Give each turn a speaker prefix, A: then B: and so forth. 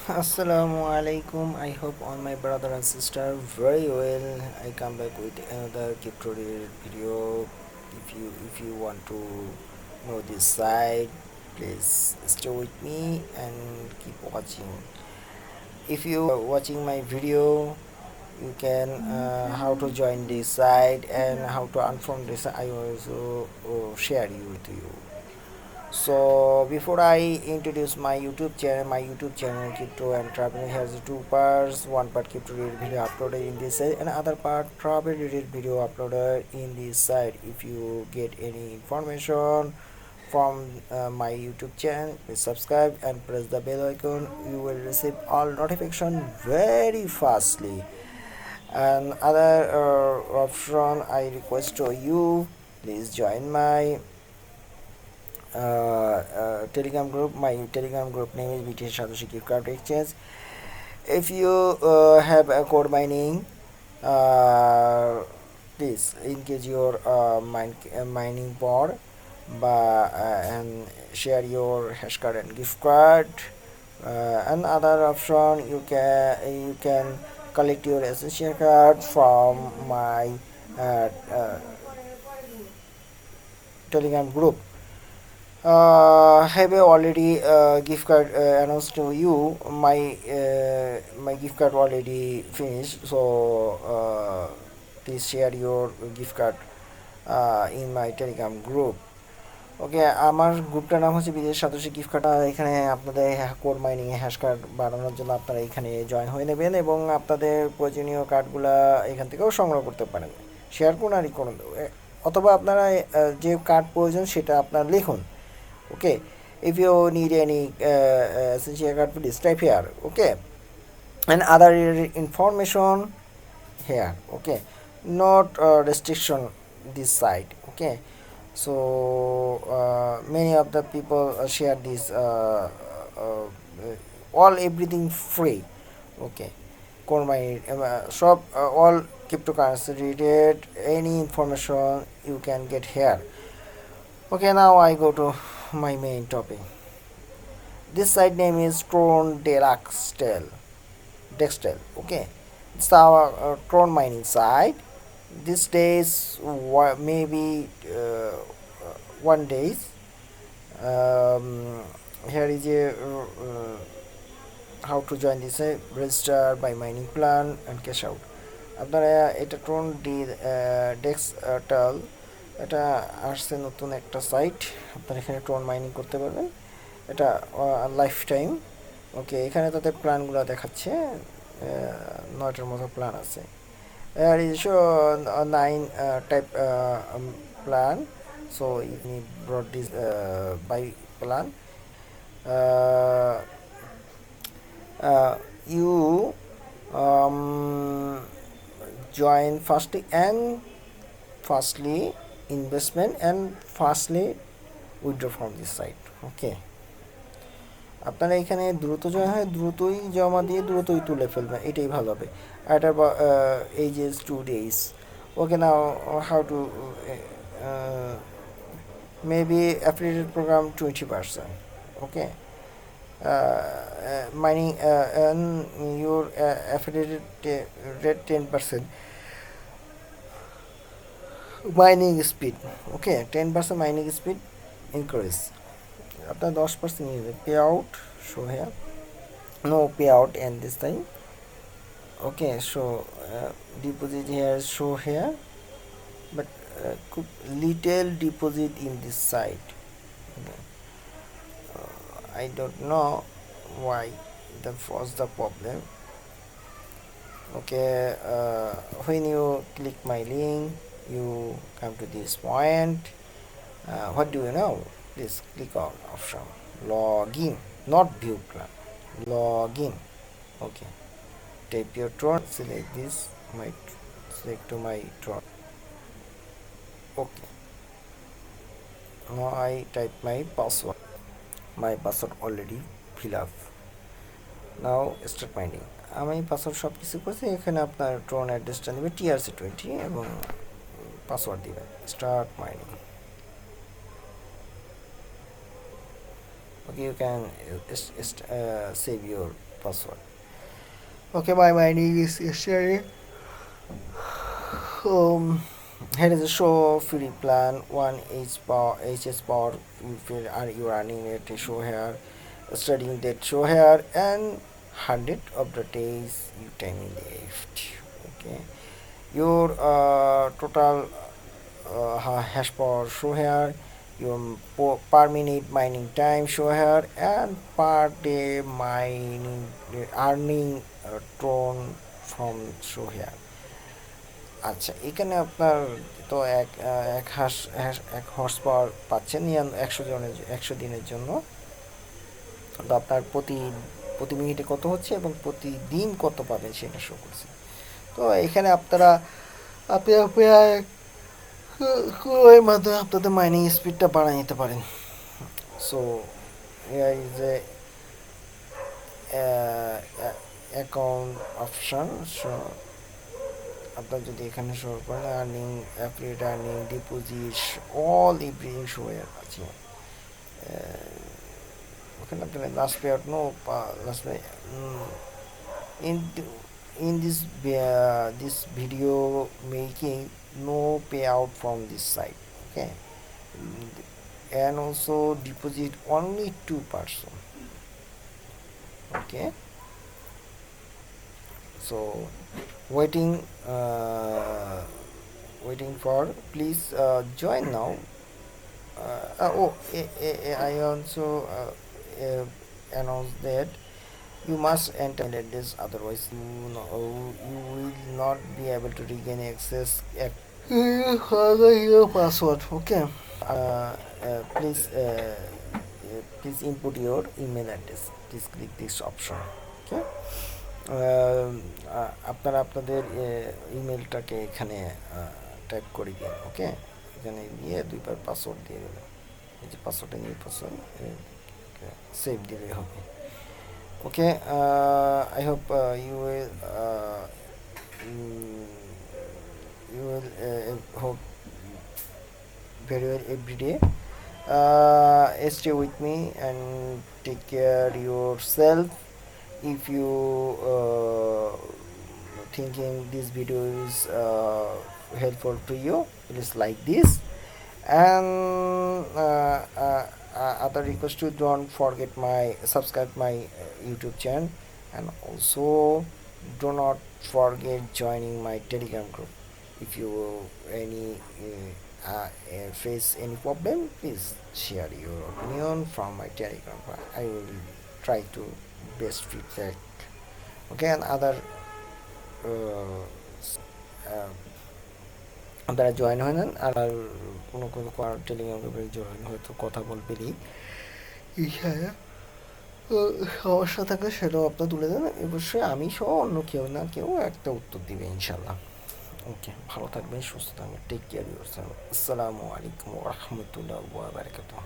A: Assalamu alaikum. I hope all my brother and sister very well. I come back with another crypto related video. If you want to know this site, please stay with me and keep watching. If you are watching my video, you can how to join this site and how to unfront this. I also share you with you. So before I introduce my YouTube channel Crypto and Travel has two parts. One part crypto related video uploaded in this site, and other part travel related video uploaded in this site. If you get any information from my YouTube channel, please subscribe and press the bell icon. You will receive all notification very fastly. And other option I request to you, please join my Telegram group. My Telegram group name is BTS Satoshi Gift Card Exchange. If you have a code mining, uh, please engage your mining pod and share your hash card and gift card. Another option, you can collect your essential card from my uh, uh, Telegram group. Have I already gift card announced to you? My gift card already finished, so please share your gift card in my Telegram group. ওকে, আমার গ্রুপটার নাম হচ্ছে বিদেশ satoshi gift card. এখানে আপনাদের code mining hash card বানানোর জন্য আপনারা এখানে জয়েন হয়ে নেবেন এবং আপনাদের প্রয়োজনীয় কার্ডগুলা এখান থেকেও সংগ্রহ করতে পারেন। শেয়ার করুন আর করুন, অথবা আপনারা যে কার্ড প্রয়োজন সেটা আপনার লিখুন। Okay, if you need any essential card, please type here. Okay, and other information here. Okay, not restriction this side. Okay, so many of the people share this all everything free. Okay, shop all cryptocurrency related any information you can get here. Okay, now I go to my main topic. This site name is Tron Dextal. Okay, it's our Tron mining site. This days maybe 1 days. Here is a how to join this register by mining plan and cash out. আপনারা এটা ট্রন ডেক্সটাল, এটা আসছে নতুন একটা site. আপনারা এখানে ট্রন mining করতে পারবেন, এটা লাইফ টাইম। ওকে, এখানে তাদের প্ল্যানগুলো দেখাচ্ছে, 9টার মতো প্ল্যান আছে। আর is show 9 type plan, so ইনি broad this by plan. You join fastly investment and fastly withdraw from this site. ওকে, আপনারা এখানে দ্রুত জমা হয়, দ্রুতই জমা দিয়ে দ্রুতই তুলে ফেলবেন, এটাই ভালো হবে। আর এটার age is 2 days. Okay, now how to maybe affiliated program 20%. Okay, mining and your affiliated rate 10%. Mining speed, okay, 10% mining speed increase. After 10% payout show here, no payout and this time. Okay, so deposit here show here, but little deposit in this side. Okay. I don't know why that was the problem. Okay, when you click my link, you come to this point. What do you know? Please click on option login, not view plan, login. Okay, type your Tron, select this, select to my Tron. Okay, now I type my password. My password already fill up. Now start mining. আমি password সব কিছু করছি। এখানে আপনার ট্রন অ্যাড্রেসটা নেবে TRC20 এবং password দিবেন। Start mining. Okay, you can save your password. Okay, my mining is yesterday. Um, Here is a show free plan 1 H bar HS bar. If you are running it, show here, studying that show here, and 100 of the days you time left. Okay, your total hash power show here, your per minute mining time show here, and per day mining earning Tron from show here. আচ্ছা, এখানে আপনার তো এক horse power পাচ্ছেন 100 দিনের জন্য। তো আপনার প্রতি মিনিটে কত হচ্ছে এবং প্রতিদিন কত পাবেন সেটা শো করছে। তো এখানে আপনি এর মাধ্যমে আপনাদের মাইনিং স্পিডটা বাড়ায় নিতে পারেন। So here is a account option. So আপনার যদি এখানে শো করেন earning, affiliate earning, deposit, all everything show আছে। ওখানে আপনার last pay out no last pay in this video making no payout from this site. Okay, and also deposit only 2%. Okay, so waiting for, please join now. I also announce that you must enter this, otherwise you will not be able to regain access your password. Okay, please input your email address. Please click this option. Okay, আপনারা আপনাদের ইমেলটাকে এখানে type করে দিন। ওকে, এখানে গিয়ে 2বার password দিয়ে দেবেন। এই যে পাসওয়ার্ডটা নিয়ে পাসওয়ার্ড সেভ দিলে হবে। Okay, I hope you will hope very well every day. Stay with me and take care yourself. If you thinking this video is helpful to you, please like this, and other request to don't forget subscribe my YouTube channel, and also do not forget joining my Telegram group. If you face any problem, please share your opinion from my Telegram. I will try to best feedback. Okay, and other আপনারা join হয়ে নেন। আর কোনো Telegram গ্রুপে join হয়তো কথা বলবেনই, সমস্যা থাকলে সেটাও আপনার তুলে দেন। অবশ্যই আমি সহ অন্য কেউ না কেউ একটা উত্তর দিবে ইনশাল্লাহ। ওকে, ভালো থাকবেন, সুস্থ থাকবেন, টেক কেয়ার ইউরসেলফ। আসসালামু আলাইকুম ওয়া রাহমাতুল্লাহি ওয়া বারাকাতুহু।